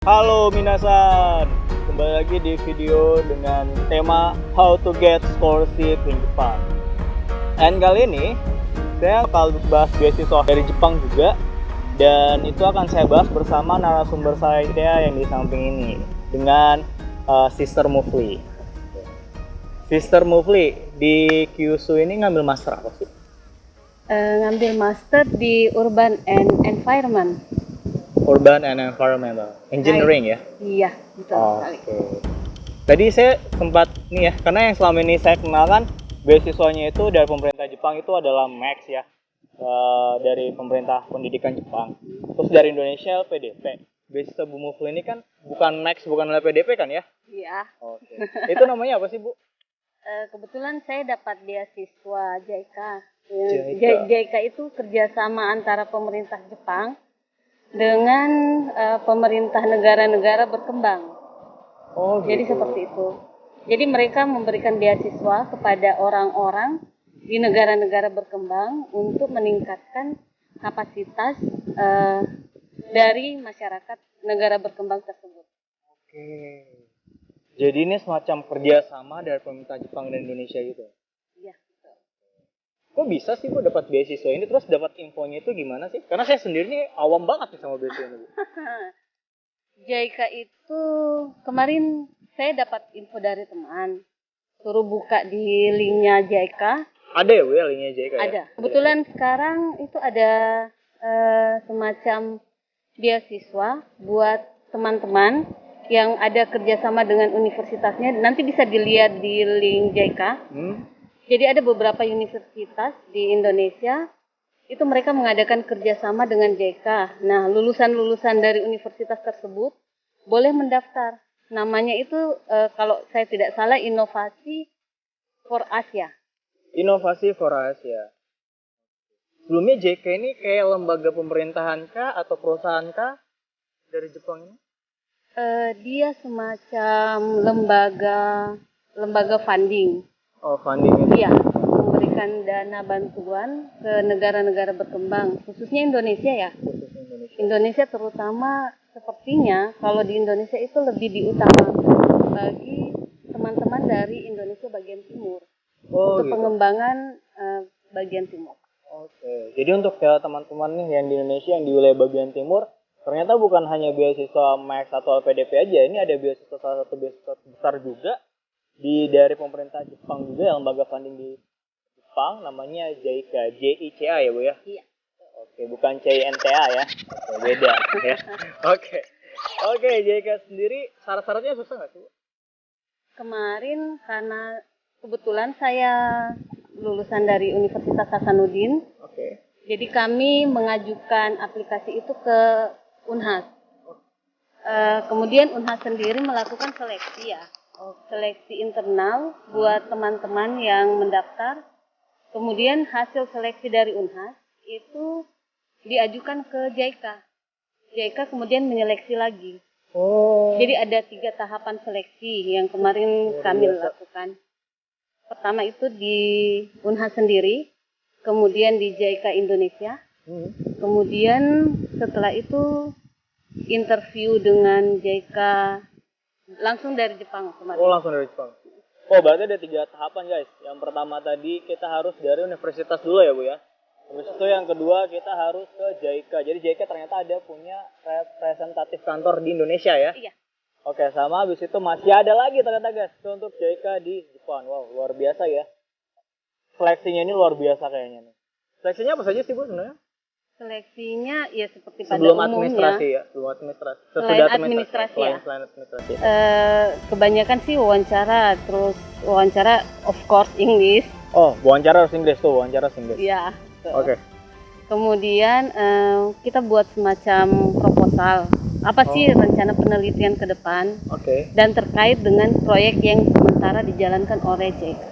Halo minasan, kembali lagi di video dengan tema How to Get Scholarship in Japan. Dan kali ini saya bakal bahas beasiswa dari Jepang juga, dan itu akan saya bahas bersama narasumber saya yang di samping ini dengan Sister Mufli. Sister Mufli di Kyushu ini ngambil master apa sih? Ngambil master di Urban and Environment. Urban and Environmental Engineering ya? Iya, betul sekali. Tadi saya sempat nih ya, karena yang selama ini saya kenal kan beasiswanya itu dari pemerintah Jepang itu adalah Max ya, dari pemerintah pendidikan Jepang. Terus dari Indonesia LPDP. Beasiswa Bu Mufli ini kan bukan Max, bukan LPDP kan ya? Iya. Oke. Itu namanya apa sih Bu? Kebetulan saya dapat beasiswa JICA. JICA. JICA itu kerjasama antara pemerintah Jepang dengan pemerintah negara-negara berkembang. Oh, Jadi gitu. seperti itu. Jadi mereka memberikan beasiswa kepada orang-orang di negara-negara berkembang untuk meningkatkan kapasitas dari masyarakat negara berkembang tersebut. Oke. Jadi ini semacam kerjasama dari pemerintah Jepang dan Indonesia gitu. Iya, betul. Kok bisa sih Bu dapat beasiswa ini, terus dapat infonya itu gimana sih? Karena saya sendiri nih awam banget nih sama beasiswa ini Bu. JICA itu kemarin saya dapat info dari teman, suruh buka di linknya JICA. Ada ya Bu ya linknya JICA ya? Ada. Kebetulan sekarang itu ada semacam beasiswa buat teman-teman yang ada kerjasama dengan universitasnya. Nanti bisa dilihat di link JICA. Jadi ada beberapa universitas di Indonesia, itu mereka mengadakan kerjasama dengan JICA. Nah, lulusan-lulusan dari universitas tersebut boleh mendaftar. Namanya itu, kalau saya tidak salah, Inovasi for Asia. Inovasi for Asia. Sebelumnya JICA ini kayak lembaga pemerintahan kah atau perusahaan kah dari Jepang ini? Dia semacam lembaga funding. Oh, funding itu. Iya, memberikan dana bantuan ke negara-negara berkembang, khususnya Indonesia ya. Khusus Indonesia. Indonesia terutama sepertinya kalau di Indonesia itu lebih diutamakan bagi teman-teman dari Indonesia bagian timur Oh, untuk gitu. pengembangan bagian timur. Oke. Jadi untuk ya teman-teman nih yang di Indonesia yang di wilayah bagian timur, ternyata bukan hanya beasiswa Max atau LPDP aja, ini ada beasiswa salah satu beasiswa besar juga dari pemerintah Jepang juga, yang lembaga funding di Jepang namanya JICA, JICA ya Bu ya? Iya. Oke, bukan CINTA ya. Oke, beda ya. Oke, JICA sendiri syarat-syaratnya susah nggak sih Bu? Kemarin karena kebetulan saya lulusan dari Universitas Hasanuddin, Oke. jadi kami mengajukan aplikasi itu ke Unhas. Kemudian Unhas sendiri melakukan seleksi ya. Seleksi internal buat teman-teman yang mendaftar. Kemudian hasil seleksi dari Unhas itu diajukan ke JICA. JICA kemudian menyeleksi lagi. Oh. Jadi ada 3 tahapan seleksi yang kemarin kami lakukan. Pertama itu di Unhas sendiri, kemudian di JICA Indonesia, kemudian setelah itu interview dengan JICA langsung dari Jepang kemarin. Oh, langsung dari Jepang. Oh, berarti ada 3 tahapan guys. Yang pertama tadi kita harus dari universitas dulu ya Bu ya. Habis itu yang kedua kita harus ke JICA. Jadi JICA ternyata ada punya representatif kantor di Indonesia ya. Iya. Oke, sama habis itu masih ada lagi ternyata guys untuk JICA di Jepang. Wow, luar biasa ya. Seleksinya ini luar biasa kayaknya nih. Seleksinya apa saja sih Bu sebenarnya? Seleksinya ya seperti pada Sebelum umumnya. administrasi ya, sebelum administrasi. Selain administrasi ya. Selain administrasi. Kebanyakan sih wawancara, terus wawancara of course English. Oh, wawancara harus Inggris tuh, wawancara harus Inggris. Iya. Oke. Kemudian kita buat semacam proposal. Apa sih rencana penelitian ke depan? Oke. Dan terkait dengan proyek yang sementara dijalankan oleh JICA.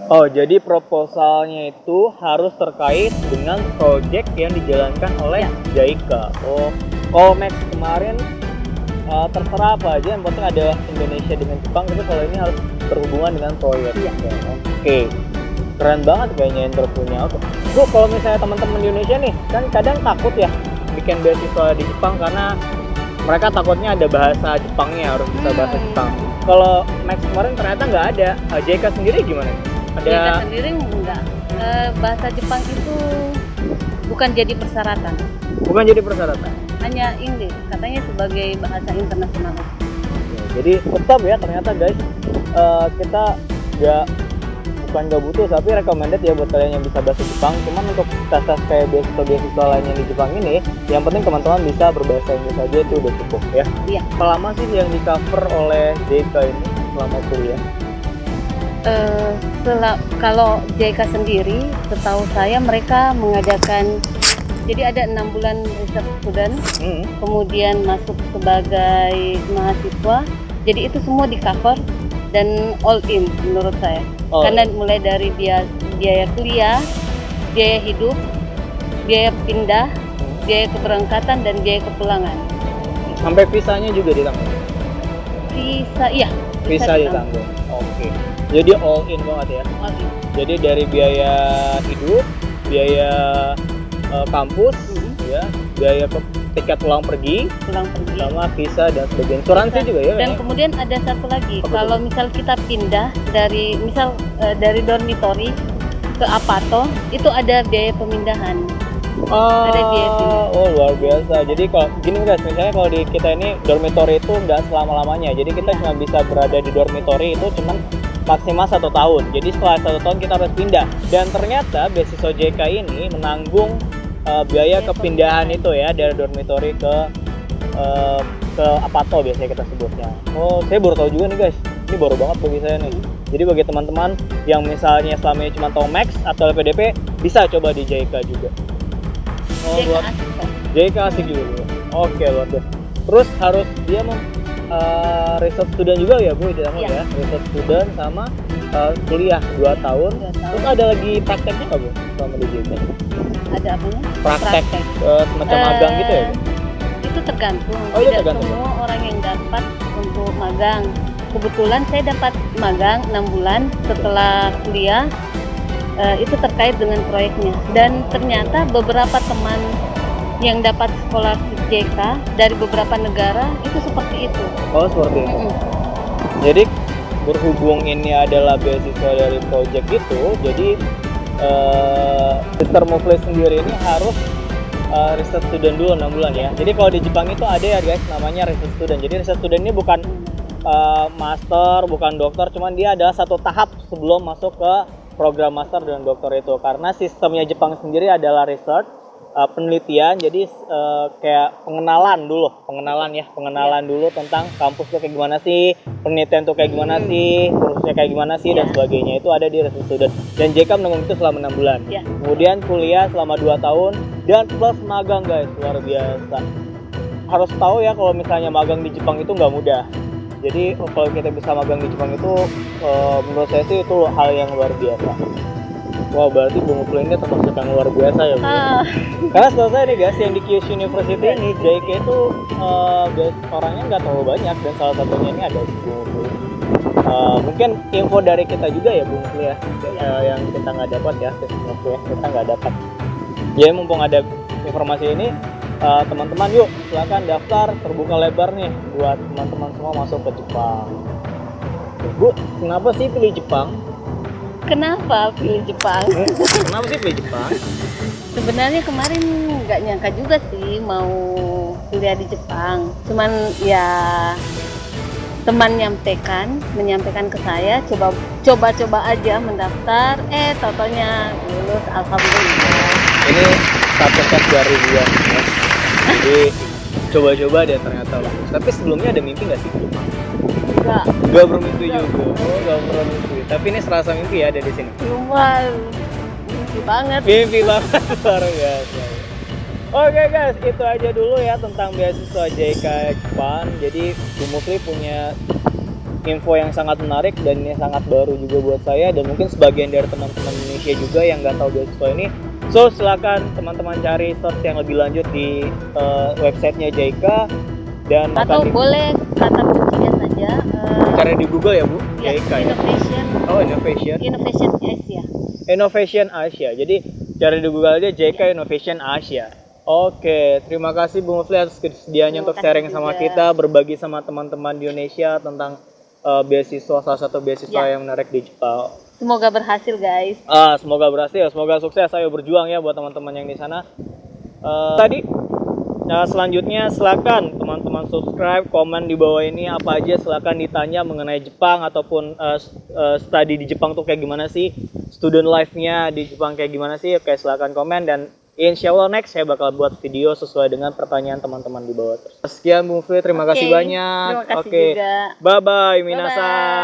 Oh, jadi proposalnya itu harus terkait dengan proyek yang dijalankan oleh JICA. Oh, kalau Max kemarin terserah apa aja, yang penting ada Indonesia dengan Jepang, tapi kalau ini harus berhubungan dengan proyek. Iya. Oke. Keren banget kayaknya interviewnya. Oke. Bu, kalau misalnya teman-teman di Indonesia nih, kan kadang takut ya bikin beasiswa di Jepang karena mereka takutnya ada bahasa Jepangnya, harus bisa bahasa Jepang. Kalau Max kemarin ternyata nggak ada. JK sendiri gimana? Mereka sendiri enggak. Bahasa Jepang itu bukan jadi persyaratan. Bukan jadi persyaratan. Hanya Inggris, katanya sebagai bahasa internasional. Jadi tetap ya ternyata guys, kita bukan nggak butuh, tapi recommended ya buat kalian yang bisa bahasa Jepang. Cuman untuk tes kayak beasiswa lainnya di Jepang ini, yang penting teman-teman bisa berbahasa Inggris aja itu udah cukup ya. Iya. Berapa lama sih yang di cover oleh JK ini selama kuliah? Kalau JK sendiri, setahu saya mereka mengadakan, jadi ada 6 bulan research student, kemudian masuk sebagai mahasiswa, jadi itu semua di cover dan all in menurut saya. Karena mulai dari biaya kuliah, biaya hidup, biaya pindah, biaya keberangkatan, dan biaya kepulangan. Sampai visanya juga ditanggung? Visa ditanggung. Oke. Jadi all in banget ya? All in. Jadi dari biaya hidup, biaya kampus, ya, biaya tiket pulang pergi, sama visa dan sebagainya. Asuransi juga ya? Dan kemudian ada satu lagi, kalau misal kita pindah dari dormitory ke apato, itu ada biaya pemindahan. Ada biaya pindah. Oh luar biasa. Jadi kalau gini guys, misalnya kalau di kita ini dormitory itu nggak selama-lamanya. Jadi kita cuma bisa berada di dormitory itu cuman maksimal 1 tahun. Jadi setelah 1 tahun kita harus pindah. Dan ternyata beasiswa JK ini menanggung biaya kepindahan itu ya, dari dormitory ke apato biasanya kita sebutnya. Oh, saya baru tahu juga nih guys. Ini baru banget bagi saya nih. Jadi bagi teman-teman yang misalnya selama ini cuma tahu Max atau LPDP, bisa coba di JK juga. Oh, JK asik juga. Oke, luar biasa. Terus harus dia research student juga ya Bu, ya? Research student sama kuliah 2 tahun. Terus ada lagi prakteknya nggak Bu selama di JK? Ada apanya? Praktek. Semacam magang gitu ya? Itu tergantung. Tidak tergantung. Semua orang yang dapat untuk magang. Kebetulan saya dapat magang 6 bulan setelah kuliah. Itu terkait dengan proyeknya. Dan ternyata beberapa teman yang dapat scholarship JK dari beberapa negara itu seperti itu. Oh, seperti itu. Jadi berhubung ini adalah beasiswa dari project itu, jadi Mr. Mufli sendiri ini harus research student dulu 6 bulan ya. Jadi kalau di Jepang itu ada ya guys, namanya research student. Jadi research student ini bukan master, bukan dokter, cuman dia adalah satu tahap sebelum masuk ke program master dan dokter itu. Karena sistemnya Jepang sendiri adalah research, penelitian, jadi kayak pengenalan dulu tentang kampus tuh kayak gimana sih, penelitian tuh kayak gimana sih, kursusnya kayak gimana sih, dan sebagainya. Itu ada di research student. Dan JK menanggung itu selama 6 bulan. Kemudian kuliah selama 2 tahun dan plus magang guys, luar biasa. Harus tahu ya kalau misalnya magang di Jepang itu nggak mudah. Jadi kalau kita bisa magang di Jepang itu menurut saya sih itu hal yang luar biasa. Wah, berarti Bung Mufli ini termasuk yang luar biasa ya Bu. Karena setahu saya nih guys, yang di Kyushu University ini JK itu orangnya nggak terlalu banyak, dan salah satunya ini ada Bung Mufli. Mungkin info dari kita juga ya Bung Mufli ya, yang kita nggak dapat ya, kita nggak dapat. Jadi mumpung ada informasi ini, teman-teman yuk silakan daftar, terbuka lebar nih buat teman-teman semua masuk ke Jepang. Bu, kenapa sih pilih Jepang? Kenapa pilih Jepang? Kenapa sih pilih Jepang? Sebenarnya kemarin nggak nyangka juga sih mau kuliah di Jepang. Cuman ya teman menyampaikan ke saya, coba aja mendaftar. Totonya lulus, alhamdulillah. Ini satu tes dari dia. Jadi coba-coba deh ternyata lulus. Tapi sebelumnya ada mimpi nggak sih ke Jepang? Enggak bermimpi juga. Enggak bermimpi. Tapi ini serasa mimpi ya ada di sini. Mimpi banget. Mimpi banget luar biasa. Oke guys, itu aja dulu ya tentang beasiswa JK Jepang. Jadi Bung Mufli punya info yang sangat menarik dan ini sangat baru juga buat saya, dan mungkin sebagian dari teman-teman Indonesia juga yang nggak tahu beasiswa ini. So silakan teman-teman cari search yang lebih lanjut di websitenya JK, dan atau boleh kata kuncinya saja cari di Google ya Bu, JK Innovation. Innovation Asia. Jadi cari di Google aja JK Innovation Asia. Oke, terima kasih Bung Mufli atas kesediaannya untuk sharing sama kita, berbagi sama teman-teman di Indonesia tentang beasiswa, salah satu beasiswa yang menarik di Jepang. Semoga berhasil guys. Semoga berhasil, semoga sukses. Ayo berjuang ya buat teman-teman yang di sana. Selanjutnya silakan teman-teman subscribe, komen di bawah ini apa aja, silakan ditanya mengenai Jepang ataupun study di Jepang tuh kayak gimana sih, student life-nya di Jepang kayak gimana sih. Oke, silakan komen dan insya Allah next saya bakal buat video sesuai dengan pertanyaan teman-teman di bawah. Sekian Bung Mufli, terima kasih banyak. Terima kasih juga. Bye bye minasan.